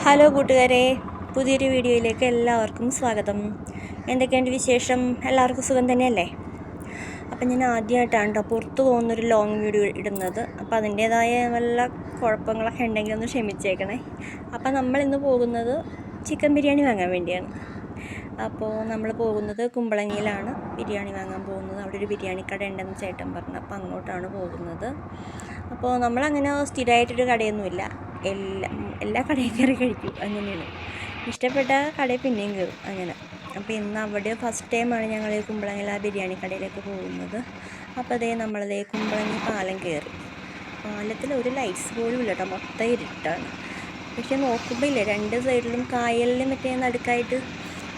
Hello കൂട്ടുകാരെ, പുതിയൊരു വീഡിയോയിലേക്ക് എല്ലാവർക്കും സ്വാഗതം. എന്തൊക്കെയുണ്ട് വിശേഷം? എല്ലാവർക്കും സുഖം തന്നെയല്ലേ? അപ്പം ഞാൻ ആദ്യമായിട്ടാണ് കേട്ടോ പുറത്ത് പോകുന്നൊരു ലോങ് വീഡിയോ ഇടുന്നത്. അപ്പോൾ അതിൻ്റേതായ വല്ല കുഴപ്പങ്ങളൊക്കെ ഉണ്ടെങ്കിൽ ഒന്ന് ക്ഷമിച്ചേക്കണേ. അപ്പം നമ്മളിന്ന് പോകുന്നത് ചിക്കൻ ബിരിയാണി വാങ്ങാൻ വേണ്ടിയാണ്. അപ്പോൾ നമ്മൾ പോകുന്നത് കുമ്പളങ്ങിയിലാണ് ബിരിയാണി വാങ്ങാൻ പോകുന്നത്. അവിടെ ഒരു ബിരിയാണി കട ഉണ്ടെന്ന് ചേട്ടൻ പറഞ്ഞു. അപ്പോൾ അങ്ങോട്ടാണ് പോകുന്നത്. അപ്പോൾ നമ്മളങ്ങനെ സ്ഥിരമായിട്ടൊരു കടയൊന്നുമില്ല, എല്ലാ കടയും കയറി കഴിക്കും, അങ്ങനെയാണ്. ഇഷ്ടപ്പെട്ട കടയിൽ പിന്നെയും കയറും, അങ്ങനെ. അപ്പോൾ ഇന്ന് അവിടെ ഫസ്റ്റ് ടൈമാണ് ഞങ്ങൾ കുമ്പളങ്ങിയിൽ ആ ബിരിയാണി കടയിലേക്ക് പോകുന്നത്. അപ്പോൾ നമ്മളതേ കുമ്പളങ്ങി പാലം കയറി. പാലത്തിൽ ഒരു ലൈറ്റ്സ് പോലും ഇല്ല കേട്ടോ, മൊത്തം ഇരുട്ടാണ്. പക്ഷെ നോക്കുമ്പോൾ ഇല്ലേ, രണ്ട് സൈഡിലും കായലിൽ മറ്റേ നടുക്കായിട്ട്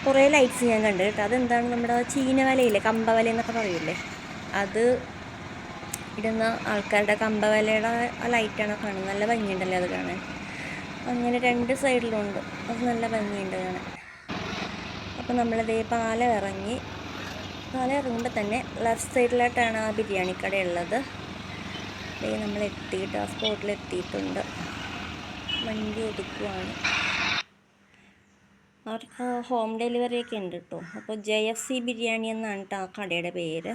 കുറേ ലൈറ്റ്സ് ഞാൻ കണ്ടു കേട്ടോ. അതെന്താണ്, നമ്മുടെ ചീനവലയില്ലേ, കമ്പവല എന്നൊക്കെ പറയൂലേ, അത് ഇടുന്ന ആൾക്കാരുടെ കമ്പവലയുടെ ആ ലൈറ്റാണ് കാണുന്നത്. നല്ല ഭംഗിയുണ്ടല്ലേ അത് കാണാൻ. അങ്ങനെ രണ്ട് സൈഡിലുണ്ട്, അത് നല്ല ഭംഗിയുണ്ട് കാണാൻ. അപ്പോൾ നമ്മളതേ പാലം ഇറങ്ങുമ്പോൾ തന്നെ ലെഫ്റ്റ് സൈഡിലായിട്ടാണ് ആ ബിരിയാണി കട ഉള്ളത്. നമ്മൾ എത്തിയിട്ട് ആ സ്പോട്ടിലെത്തിയിട്ടുണ്ട്. വണ്ടി ഒതുക്കുവാണ്. അവർക്ക് ഹോം ഡെലിവറിയൊക്കെ ഉണ്ട് കേട്ടോ. അപ്പോൾ JFC ബിരിയാണി എന്നാണ് കേട്ടോ ആ കടയുടെ പേര്.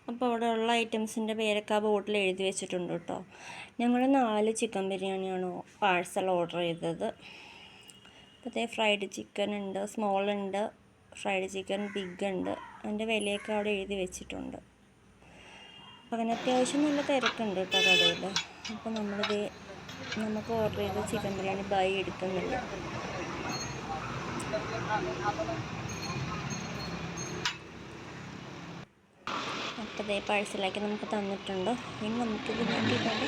അപ്പോൾ അവിടെ ഉള്ള ഐറ്റംസിൻ്റെ പേരൊക്കെ ആ ബോർഡിൽ എഴുതി വെച്ചിട്ടുണ്ട് കേട്ടോ. ഞങ്ങൾ 4 ചിക്കൻ ബിരിയാണിയാണ് പാഴ്സൽ ഓർഡർ ചെയ്തത്. അപ്പോൾ ഫ്രൈഡ് ചിക്കൻ ഉണ്ട്, സ്മോൾ ഉണ്ട്, ഫ്രൈഡ് ചിക്കൻ ബിഗ് ഉണ്ട്. അതിൻ്റെ വിലയൊക്കെ അവിടെ എഴുതി വെച്ചിട്ടുണ്ട്. അപ്പോൾ അങ്ങനെ അത്യാവശ്യം നല്ല തിരക്കുണ്ട് കേട്ടോ കടയിൽ. അപ്പോൾ നമുക്ക് ഓർഡർ ചെയ്ത ചിക്കൻ ബിരിയാണി ബൈ എടുക്കുന്നില്ല. അപ്പോൾ പാഴ്സലാക്കി നമുക്ക് തന്നിട്ടുണ്ട്. ഇനി നമുക്കിത് നോക്കിയിട്ടുണ്ട്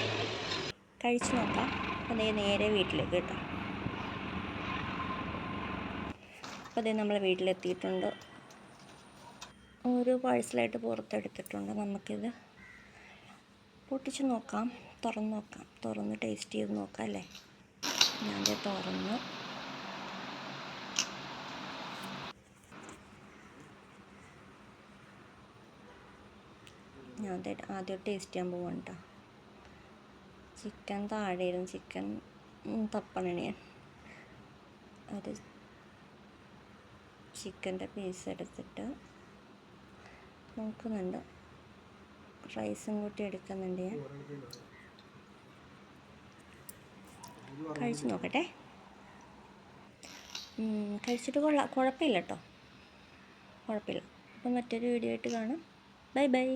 കഴിച്ച് നോക്കാം. അപ്പോൾ നേരെ വീട്ടിലേക്ക് കേട്ടോ. അപ്പോൾ നമ്മൾ വീട്ടിലെത്തിയിട്ടുണ്ട്. ഓരോ പാഴ്സലായിട്ട് പുറത്തെടുത്തിട്ടുണ്ട്. നമുക്കിത് പൊട്ടിച്ച് നോക്കാം, തുറന്ന് ടേസ്റ്റ് ചെയ്ത് നോക്കാം അല്ലേ. ഞാനത് തുറന്നു. ഞാൻ ആദ്യം ടേസ്റ്റ് ചെയ്യാൻ പോവാണ് കേട്ടോ. ചിക്കൻ താഴെയായിരുന്നു, ചിക്കൻ തപ്പണ ഞാൻ. ഒരു ചിക്കൻ്റെ പീസ് എടുത്തിട്ട് നോക്കുന്നുണ്ട്, റൈസും കൂട്ടി എടുക്കുന്നുണ്ട് ഞാൻ. കഴിച്ച് നോക്കട്ടെ. കഴിച്ചിട്ട് കുഴപ്പമില്ല കേട്ടോ, കുഴപ്പമില്ല. അപ്പം മറ്റൊരു വീഡിയോ ആയിട്ട് കാണാം. Bye bye.